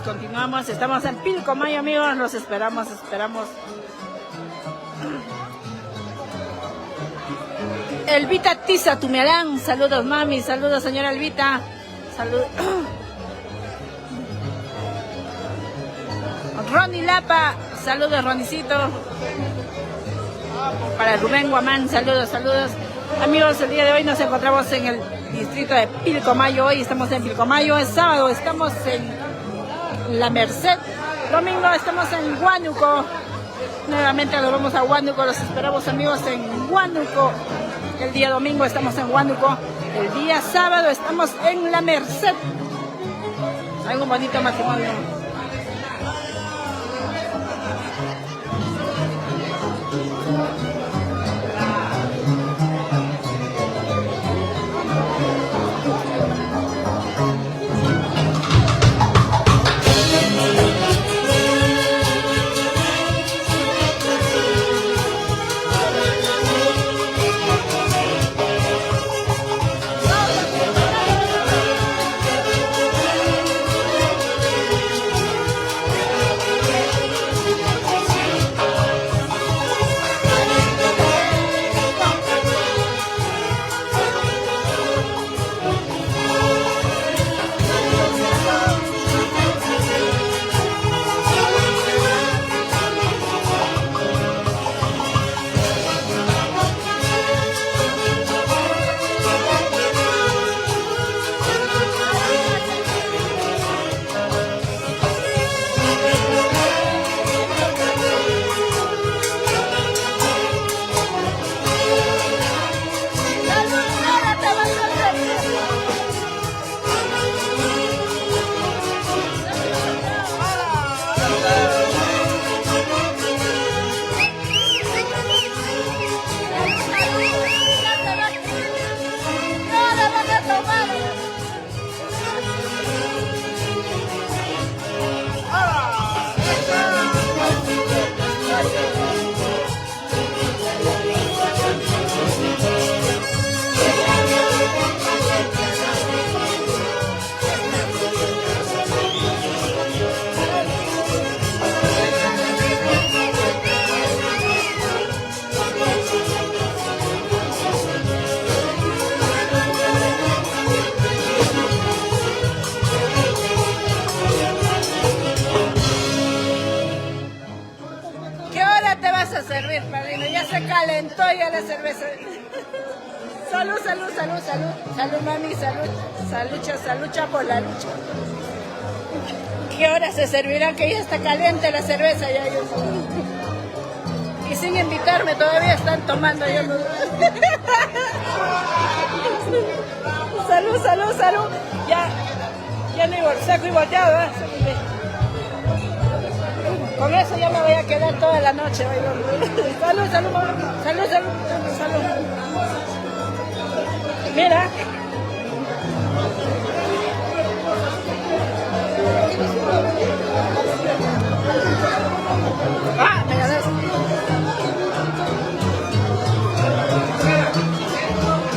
Continuamos. Estamos en Pilcomayo, amigos. Los esperamos. Elvita Tiza Tumearán. Saludos, mami. Saludos, señora Elvita. Saludos. Ronnie Lapa. Saludos, Ronicito. Para Rubén Guamán. Saludos. Amigos, el día de hoy nos encontramos en el distrito de Pilcomayo. Hoy estamos en Pilcomayo. Es sábado. Estamos en La Merced. Domingo estamos en Huánuco. Nuevamente nos vamos a Huánuco. Los esperamos, amigos, en Huánuco. El día domingo estamos en Huánuco. El día sábado estamos en La Merced. Hay un bonito matrimonio. servir, padrino. Ya se calentó ya la cerveza. Salud, salud, salud, salud. Salud, mami, salud. Salucha por la lucha. ¿Qué hora se servirán? Que ya está caliente la cerveza. Ya, yo... Y sin invitarme todavía están tomando. Yo no... Salud, salud, salud. Ya no hay saco y volteado, ¿eh? Con eso ya me voy a quedar toda la noche. Salud, salud, salud, salud, salud. Mira. Ah, me ganas.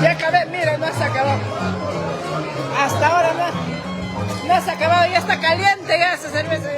Ya acabé, mira, no se acabó. Hasta ahora no se ha acabado, ya está caliente ya esa cerveza.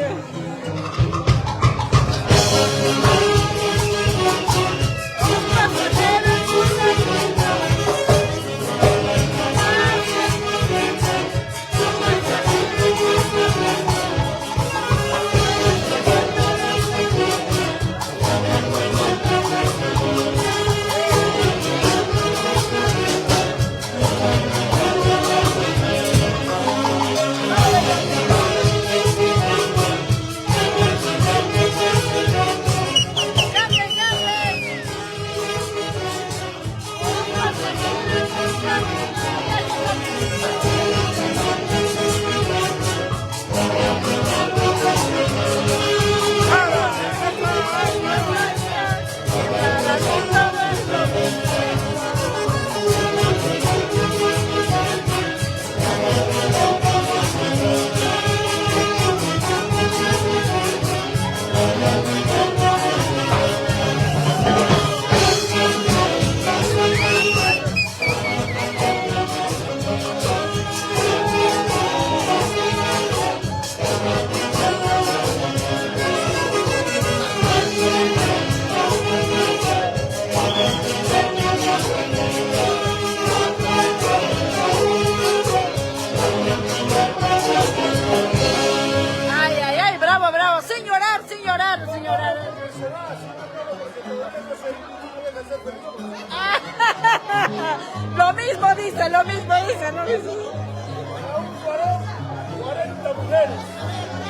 Lo mismo dice, ¿no?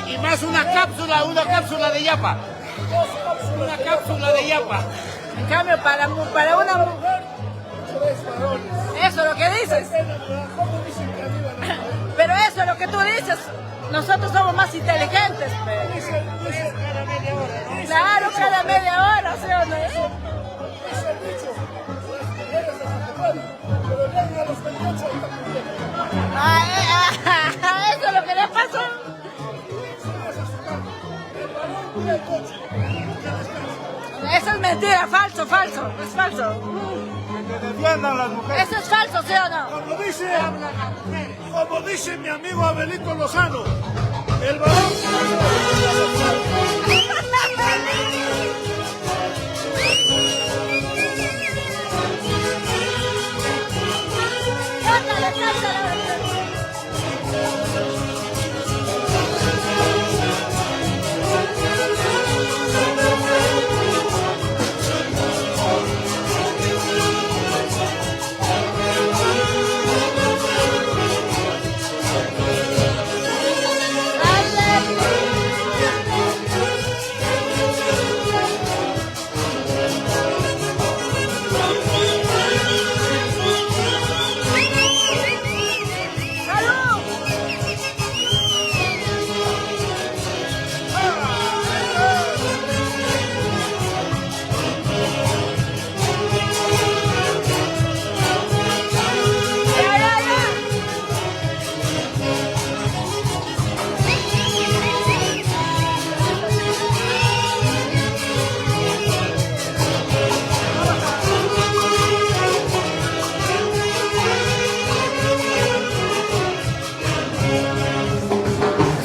Y más una cápsula de yapa. Una cápsula de yapa. En cambio, para una mujer, eso es lo que dices. Pero eso es lo que tú dices. Nosotros somos más inteligentes. Claro, cada media hora, ¿sí o no? Eso es lo que le pasó. Eso es mentira, falso, es falso. Que defiendan las mujeres. Eso es falso, ¿sí o no? Como dice mi amigo Abelito Lozano, el varón...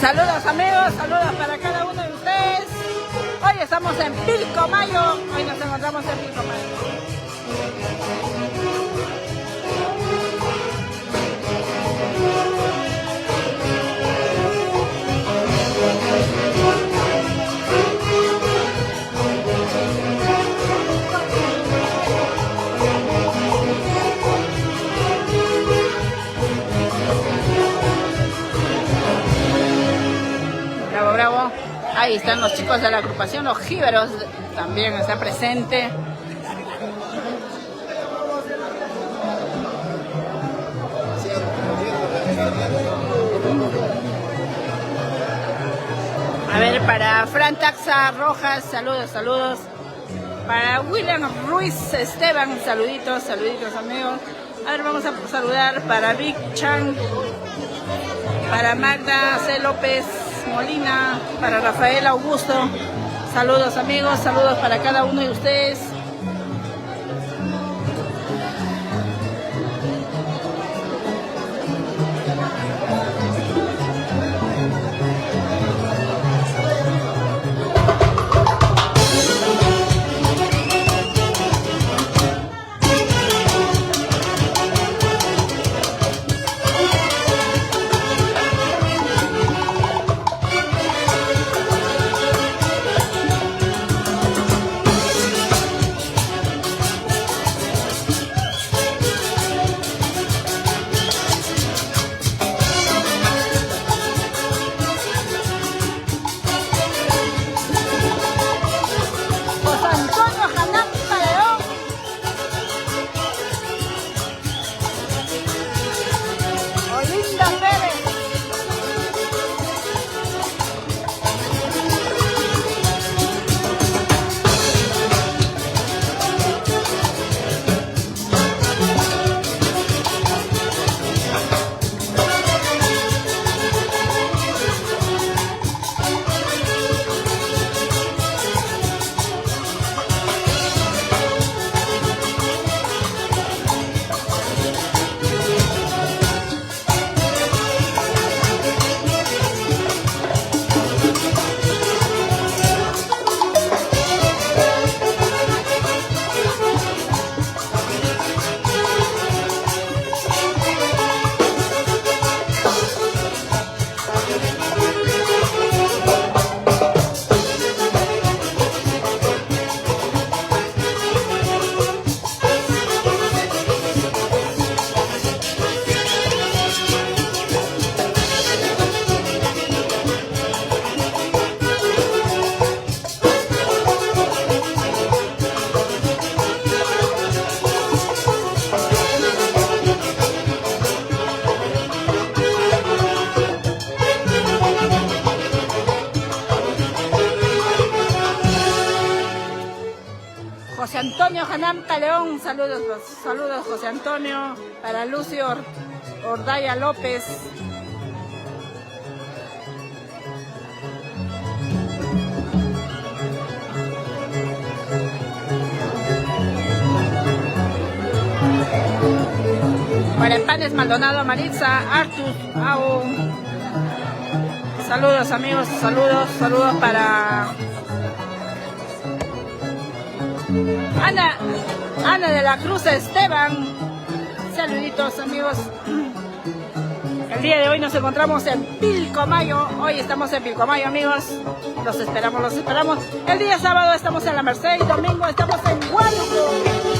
Saludos amigos, saludos para cada uno de ustedes. Hoy estamos en Pilcomayo, hoy nos encontramos en Pilcomayo. Ahí están los chicos de la agrupación Los Jíbaros, también está presente. A ver, para Fran Taxa Rojas, saludos, saludos. Para William Ruiz Esteban, saluditos, saluditos amigos. A ver, vamos a saludar para Vic Chan, para Magda C. López Molina, para Rafael Augusto. Saludos amigos, saludos para cada uno de ustedes. José Antonio Janampa León, saludos, saludos José Antonio, para Lucio Ordaya López. Para Panes Maldonado, Maritza, Artus, Au. Saludos amigos, saludos, saludos para Ana de la Cruz Esteban. Saluditos amigos. El día de hoy nos encontramos en Pilcomayo. Hoy estamos en Pilcomayo amigos. Los esperamos, los esperamos. El día sábado estamos en La Merced y domingo estamos en Huánuco.